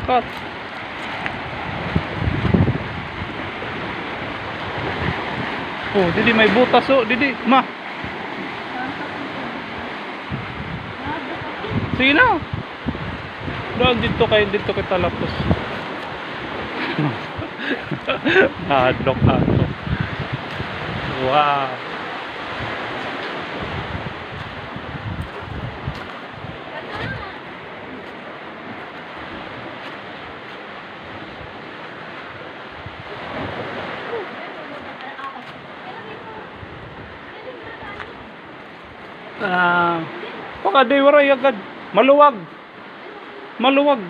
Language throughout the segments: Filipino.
Cut. Oh, didi may butas oh, didi, ma. Sige na. Doon dito kay talapos. Hadlok ako. Wow. Pagkaday waray agad. Maluwag. Maluwag.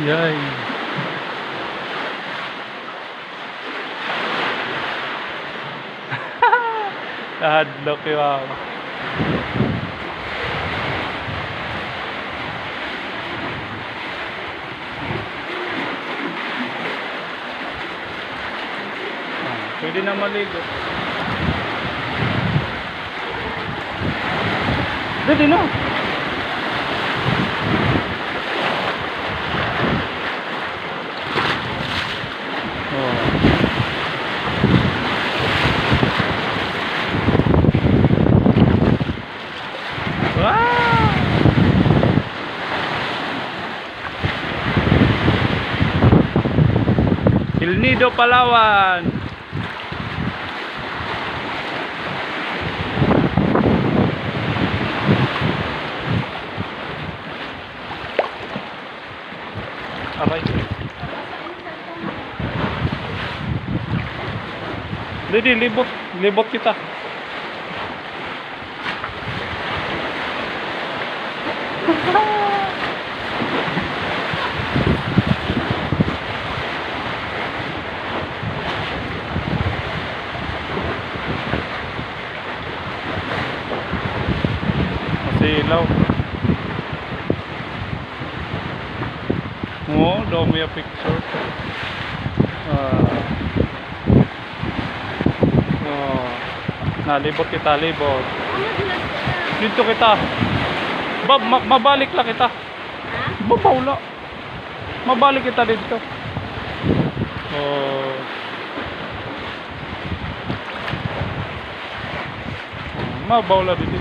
Yay. Hadlok yung ako. Pwede na maligo. Pwede na. El Nido, Palawan. Aray. Didi, libot kita. Masilaw. Oh, dami yung picture. Nalibot kita, libot. Dito kita. Mabalik lang kita. Babawla. Mabalik kita dito. Oh. Mabawla dito.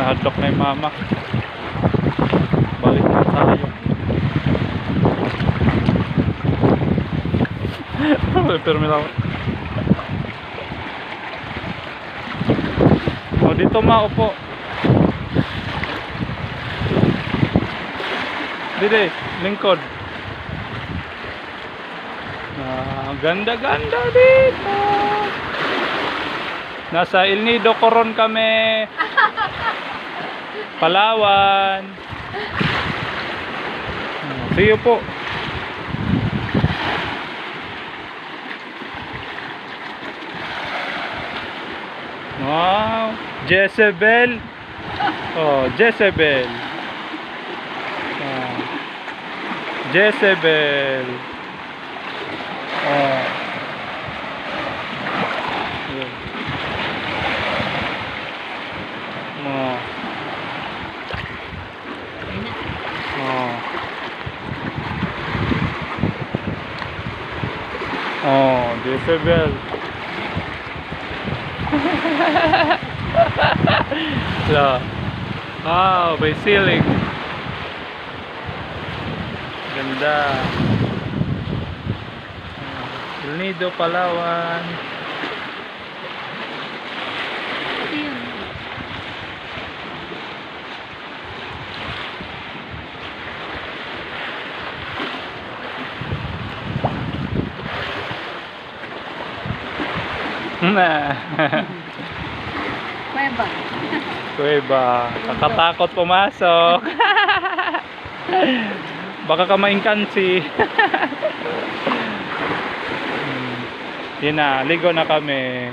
Hadlok na yung mama. Balik na tayo. Terminal. O dito maupo. Dito, lingkod. Ganda-ganda dito. Nasa El Nido Coron kami. Palawan. See you po. Wow, Jezebel. Oh, Jezebel. Jezebel. Oh. Oh, Jezebel. Lah. Wow, may ceiling. Ganda. El Nido, Palawan. Kuweba. Kuweba. Kakatakot pumasok. Baka ka maingkansi. Yun na, ligo na kami.